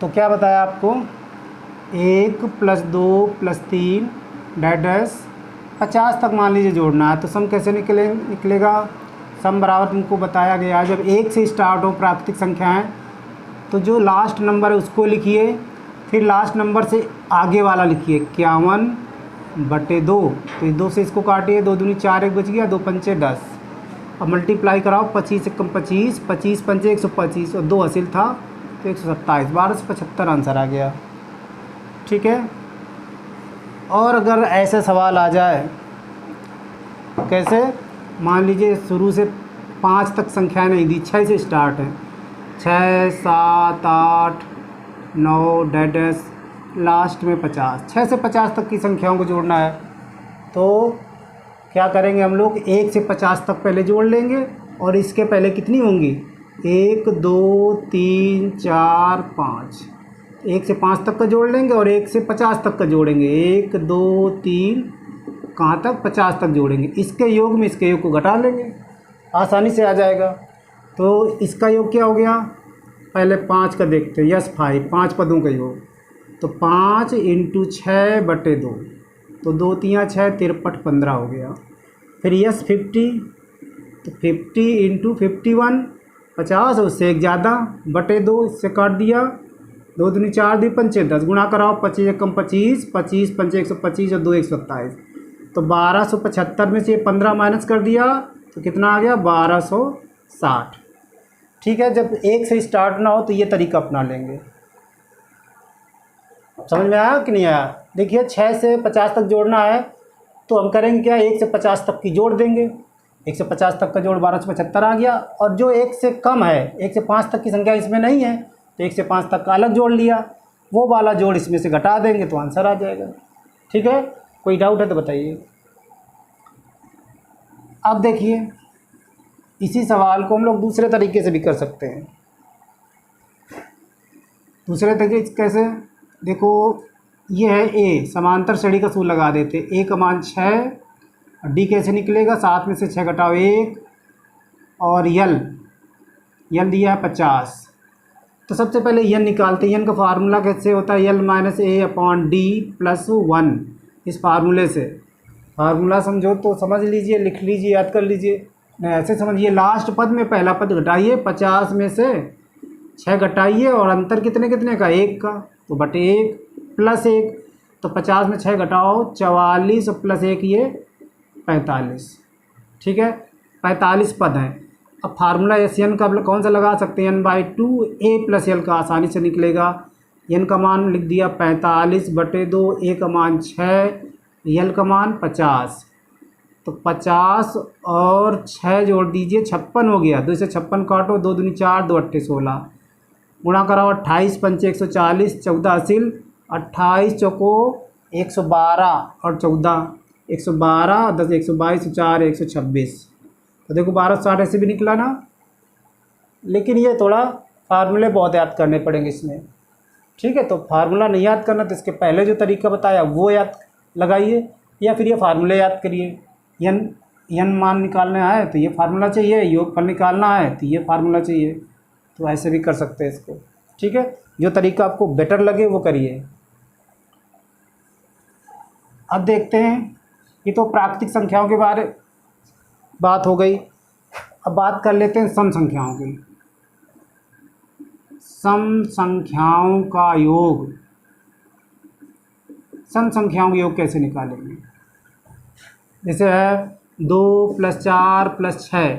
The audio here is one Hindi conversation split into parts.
तो क्या बताया आपको, 1 + 2 + 3 डैश 50 तक मान लीजिए जोड़ना है। तो सम कैसे निकलेगा, सम बराबर तुमको बताया गया है, जब 1 से स्टार्ट हो प्राकृतिक संख्याएं तो जो लास्ट नंबर है उसको लिखिए, फिर लास्ट नंबर से आगे वाला लिखिए 51/2। तो 2 से इसको काटिए, 2 दूनी 4, 1 बच गया, 2 पंचे 10। अब मल्टीप्लाई कराओ, 25 एकम 25, 25 पंचे 125 और 2 हासिल था तो 127, 1275 आंसर आ गया। ठीक है। और अगर ऐसे सवाल आ जाए, कैसे, मान लीजिए शुरू से 5 तक संख्याएं नहीं दी, 6 से स्टार्ट है, 6, 7, 8, 9 डैश लास्ट में 50, 6 से 50 तक की संख्याओं को जोड़ना है। तो क्या करेंगे हम लोग, 1 से 50 तक पहले जोड़ लेंगे और इसके पहले कितनी होंगी, 1 2 3 4 5, 1 से 5 तक का जोड़ लेंगे और 1 से 50 तक का जोड़ेंगे, 1 2 3 कहाँ तक, 50 तक जोड़ेंगे। इसके योग में इसके योग को घटा लेंगे, आसानी से आ जाएगा। तो इसका योग क्या हो गया, पहले 5 का देखते हैं, यस 5, 5 पदों का योग। तो 5 × 6/2, तो 2 3 6, 53 15 हो गया। फिर यस 50, तो 50 × 51 50, उससे एक ज़्यादा, बटे 2, इससे काट दिया, 2 दूनी 4, 2 पंचे 10, गुणा कराओ, 25 एकम 25, 25 पंचे 125 और 2 127। तो 1275 में से 15 माइनस कर दिया तो कितना आ गया, 1260। ठीक है। जब 1 से स्टार्ट ना हो तो ये तरीका अपना लेंगे। समझ में आया कि नहीं आया। देखिए 6 से 50 तक जोड़ना है तो हम करेंगे क्या, 1 से 50 तक की जोड़ देंगे, 1 से 50 तक का जोड़ 1275 आ गया। और जो 1 से कम है, 1 से 5 तक की संख्या इसमें नहीं है, तो 1 से 5 तक का अलग जोड़ लिया, वो वाला जोड़ इसमें से घटा देंगे तो आंसर आ जाएगा। ठीक है। कोई डाउट है तो बताइए। अब देखिए इसी सवाल को हम लोग दूसरे तरीके से भी कर सकते हैं। दूसरे तरीके कैसे, देखो ये है ए, समांतर श्रेणी का सूत्र लगा देते, ए का मान 6, डी कैसे निकलेगा, 7 में से 6 घटाओ 1, और यल दिया है 50। तो सबसे ये यन निकालते हैं। यन का फार्मूला कैसे होता है, यल -a/d+1। इस फार्मूले से, फार्मूला समझो तो समझ लीजिए, लिख लीजिए, याद कर लीजिए, नहीं ऐसे समझिए, लास्ट पद में पहला पद घटाइए, 50 में से 6 घटाइए और अंतर कितने कितने का, 1 का, तो बटे 1 + 1, तो 50 में 6 घटाओ 44 और +1 ये 45। ठीक है। 45 पद हैं। अब फार्मूला एस एन का कौन सा लगा सकते हैं, n/2 a + l का आसानी से निकलेगा। n का मान लिख दिया 45/2, a का मान 6, l का मान 50। तो 50 और 6 जोड़ दीजिए, 56 हो गया, 2 से 56 काटो, 2 दूनी 4, 2 अट्ठे 16, गुणा कराओ, 28 पंचे 140, 14 हासिल, 28 चौको 112 और 14 112, 10 122, 4 126। तो देखो 1260 ऐसे भी निकला ना। लेकिन ये थोड़ा फार्मूले बहुत याद करने पड़ेंगे इसमें। ठीक है। तो फार्मूला नहीं याद करना तो इसके पहले जो तरीका बताया वो याद लगाइए, या फिर ये फार्मूले याद करिए। यन मान निकालना है तो ये फार्मूला चाहिए, योगफल निकालना है तो ये फार्मूला चाहिए। तो ऐसे भी कर सकते हैं इसको। ठीक है। जो तरीका आपको बेटर लगे वो करिए। अब देखते हैं, ये तो प्राकृतिक संख्याओं के बारे बात हो गई। अब बात कर लेते हैं सम संख्याओं की। सम संख्याओं का योग, सम संख्याओं का योग कैसे निकालेंगे। जैसे है 2 + 4 + 6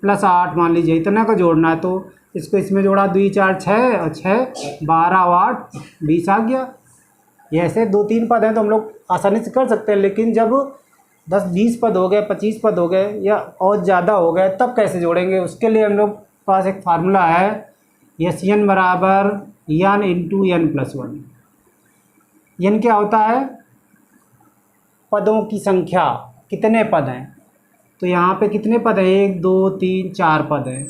+ 8, मान लीजिए इतना का जोड़ना है, तो इसको इसमें जोड़ा, 2 4 6 और 6 12 और 8 20 आ गया। ये ऐसे 2-3 पद हैं तो हम लोग आसानी से कर सकते हैं, लेकिन जब 10-20 पद हो गए, 25 पद हो गए या और ज़्यादा हो गए तब कैसे जोड़ेंगे। उसके लिए हम लोग पास एक फार्मूला है, यस n बराबर n × n+1। n क्या होता है, पदों की संख्या, कितने पद हैं। तो यहाँ पे कितने पद हैं, 1 2 3 4 पद हैं।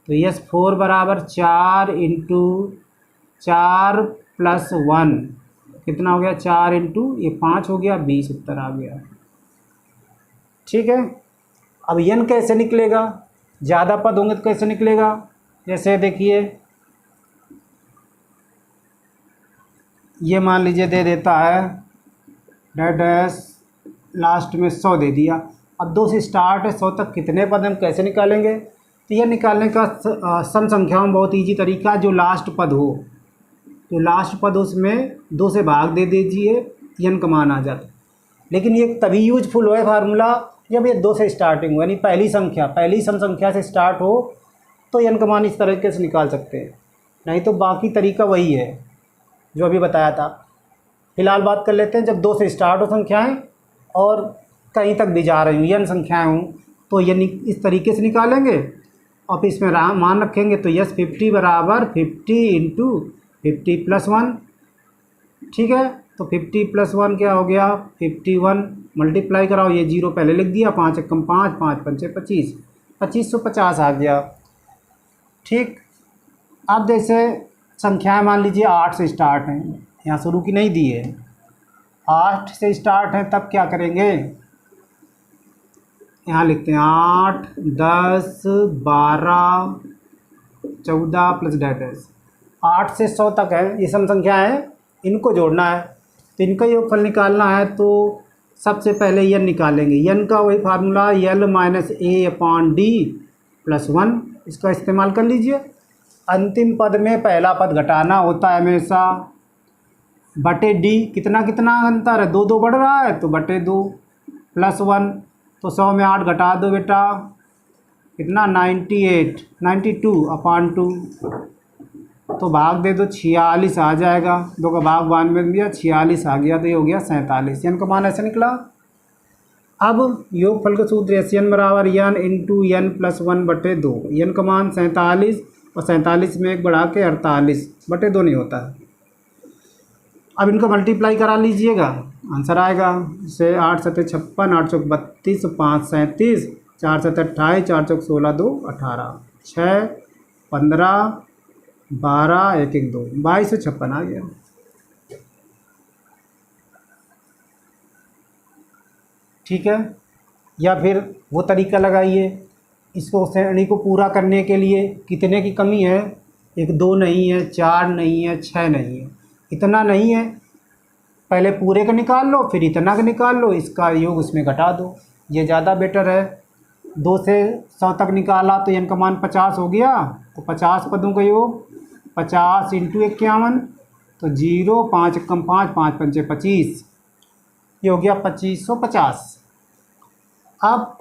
तो यस 4 बराबर 4 × 4 + 1 कितना हो गया, 4 × ये 5 हो गया, 20 उत्तर आ गया। ठीक है। अब n कैसे निकलेगा, ज़्यादा पद होंगे तो कैसे निकलेगा। जैसे देखिए ये मान लीजिए दे देता है डैश लास्ट में 100 दे दिया। अब 2 से स्टार्ट है, 100 तक कितने पद हम कैसे निकालेंगे? तो यह निकालने का सम संख्याओं में बहुत ईजी तरीका, जो लास्ट पद हो, जो लास्ट पद उसमें 2 से भाग दे दीजिए, एन का मान आ जाता है। लेकिन ये तभी यूजफुल है फार्मूला जब ये 2 से स्टार्टिंग हो, यानी पहली सम संख्या से स्टार्ट हो तो एन का मान इस तरीके से निकाल सकते हैं। नहीं तो बाकी तरीका वही है जो अभी बताया था। फिलहाल बात कर लेते हैं जब 2 से स्टार्ट हो संख्याएं और कहीं तक भी जा रही हूँ, एन संख्याएं हूँ, तो ये इस तरीके से निकालेंगे और फिर इसमें मान रखेंगे। तो यस 50 बराबर 50 इंटू 50 प्लस 1, ठीक है। तो 50 प्लस 1 क्या हो गया 51, मल्टीप्लाई कराओ, ये 0 पहले लिख दिया, 5 एकम 5, 5 पंचे 25, 2550 आ गया, ठीक। अब जैसे संख्याएं मान लीजिए 8 से स्टार्ट हैं, यहाँ शुरू की नहीं दी है, 8 से स्टार्ट हैं, तब क्या करेंगे, यहाँ लिखते हैं 8, 10, 12, 14 प्लस डैश 8 से 100 तक है, ये सम संख्या है, इनको जोड़ना है। तो इनका योगफल निकालना है तो सबसे पहले एन निकालेंगे। एन का वही फार्मूला यल माइनस ए अपॉन डी प्लस 1, इसका इस्तेमाल कर लीजिए। अंतिम पद में पहला पद घटाना होता है हमेशा, बटे डी, कितना कितना अंतर है, 2 2 बढ़ रहा है तो बटे 2 प्लस 1, तो 100 में 8 घटा दो बेटा, कितना 98, 92 अपॉन 2, तो भाग दे दो 46 आ जाएगा, 2 का भाग 92 में दिया, 46 आ गया, तो ये हो गया 47। एन का मान ऐसे निकला। अब योगफल का सूत्र एस एन बराबर एन इंटू एन प्लस 1 बटे 2, एन का मान 47 और 47 में 1 बढ़ा के 48 बटे 2 नहीं होता है। अब इनको मल्टीप्लाई करा लीजिएगा, आंसर आएगा। जैसे 8 7 56, 8 चौक 32, 5 37, 4 7 28, 4 चौक 16, 2 18, 6 15, 12 1 1 2, 2256 आ गया। ठीक है। या फिर वो तरीका लगाइए, इसको श्रेणी को पूरा करने के लिए कितने की कमी है, 1 2 नहीं है, 4 नहीं है, 6 नहीं है, इतना नहीं है, पहले पूरे का निकाल लो फिर इतना का निकाल लो, इसका योग उसमें घटा दो, ये ज़्यादा बेटर है। 2 से 100 तक निकाला तो एन का मान 50 हो गया, तो 50 पदों का योग 50 इंटू 51, तो 0 5 एकम 5, 5 पंचे 25, ये हो गया 2550। अब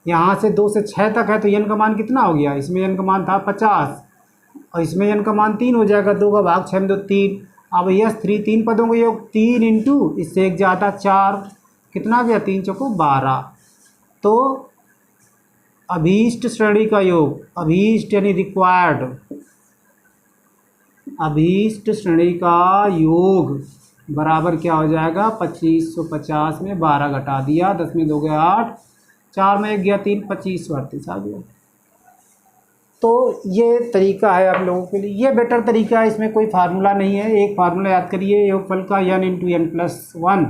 यहाँ से 2 से 6 तक है तो एन का मान कितना हो गया, इसमें एन का मान था 50 और इसमें एन का मान 3 हो जाएगा, 2 का भाग 6 में 2 3। अब यस 3 पदों का योग 3 इंटू इससे 1 ज़्यादा 4, कितना गया 3 चौको 12। तो अभीष्ट श्रेणी का योग, अभीष्ट यानी रिक्वायर्ड, अभीष्ट श्रेणी का योग बराबर क्या हो जाएगा 2550 में 12 घटा दिया, 10 में 2 गया 8, 4 में 1 गया 3, 25 38 आ गया। तो ये तरीका है आप लोगों के लिए, ये बेटर तरीका है, इसमें कोई फार्मूला नहीं है। एक फार्मूला याद करिए योगफल का n into n plus 1,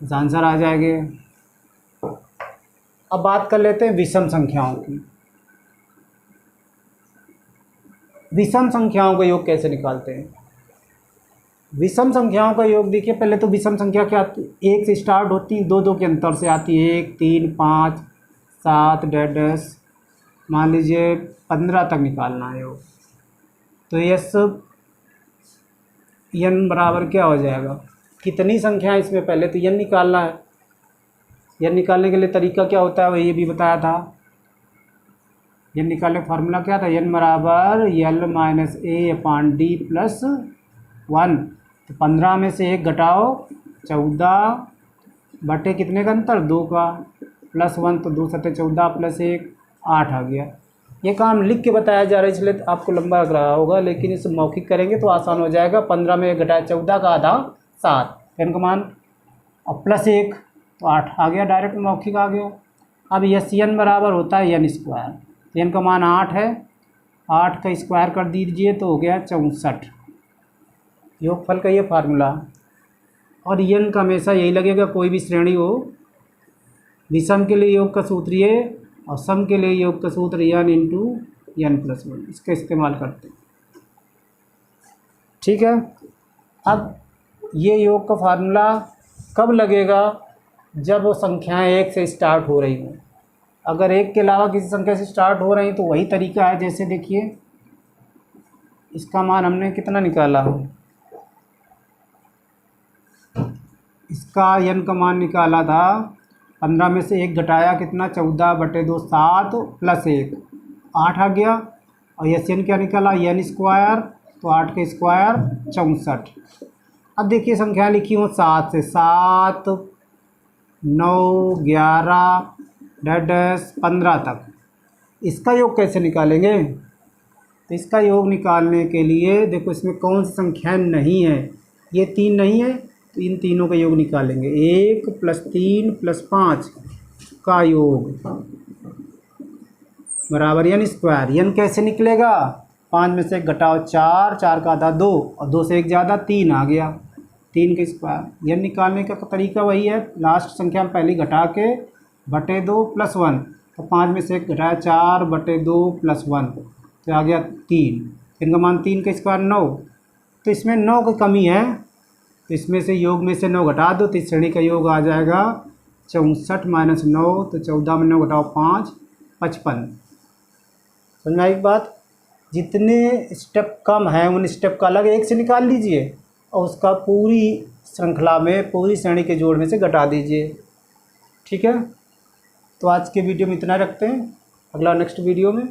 answer आ जाएंगे। अब बात कर लेते हैं विषम संख्याओं की। विषम संख्याओं का योग कैसे निकालते हैं? विषम संख्याओं का योग देखिए, पहले तो विषम संख्या क्या आती है, 1 से स्टार्ट होती है, 2 2 के अंतर से आती है, 1 3 5 7 डैश, मान लीजिए 15 तक निकालना है योग, तो यस एन बराबर क्या हो जाएगा, कितनी संख्या है इसमें, पहले तो एन निकालना है। एन निकालने के लिए तरीका क्या होता है वो ये भी बताया था। एन निकालने का फार्मूला क्या था, एन बराबर यल माइनस ए अपॉन डी प्लस 1। तो 15 में से 1 घटाओ 14 बटे कितने का अंतर 2 का, प्लस 1, तो 2 7 14 प्लस 1 8 आ गया। ये काम लिख के बताया जा रहा है इसलिए आपको लंबा लग रहा होगा, लेकिन इसे मौखिक करेंगे तो आसान हो जाएगा। 15 में 1 घटाया 14 का आधा 7, एन का मान और प्लस 1 तो 8 आ गया, डायरेक्ट मौखिक आ गया। अब यस एन बराबर होता है एन स्क्वायर, एन का मान 8 है, 8 का स्क्वायर कर दीजिए तो हो गया 64, योगफल का ये फार्मूला। और एन का हमेशा यही लगेगा, कोई भी श्रेणी हो, विषम के लिए योग का सूत्र ये और सम के लिए योग का सूत्र एन इंटू एन प्लस 1, इसका इस्तेमाल करते हैं। ठीक है। अब ये योग का फार्मूला कब लगेगा? जब वो संख्याएं एक से स्टार्ट हो रही हों। अगर एक के अलावा किसी संख्या से स्टार्ट हो रही हैं तो वही तरीका है। जैसे देखिए, इसका मान हमने कितना निकाला, इसका n का मान निकाला था 15 में से 1 घटाया कितना, 14/2 7 + 1 8 आ गया। और यस n क्या निकाला, n स्क्वायर, तो 8 का स्क्वायर 64। अब देखिए संख्या लिखी हो 7 से, 7 9 11 10 15 तक। इसका योग कैसे निकालेंगे? तो इसका योग निकालने के लिए देखो इसमें कौन सी संख्या नहीं है, ये 3 नहीं है, तो इन तीनों का योग निकालेंगे। 1 + 3 + 5 का योग बराबर n स्क्वायर। n कैसे निकलेगा? 5 में से 1 घटाओ 4, 4 का आधा 2 और 2 से 1 ज़्यादा 3 आ गया, 3 का स्क्वायर। n निकालने का तरीका वही है, लास्ट संख्या में पहली घटा के /2 + 1, तो 5 में से 1 घटाया 4/2 + 1, तो आ गया 3। इनका मान 3 का स्क्वायर 9। तो इसमें 9 की कमी है, तो इसमें से योग में से 9 घटा दो, तो इस श्रेणी का योग आ जाएगा 64 - 9, तो 14 में 9 घटाओ 5 55। समझ में आई बात? जितने स्टेप कम हैं उन स्टेप का अलग एक से निकाल लीजिए और उसका पूरी श्रृंखला में पूरी श्रेणी के जोड़ में से घटा दीजिए। ठीक है, तो आज के वीडियो में इतना रखते हैं, अगला नेक्स्ट वीडियो में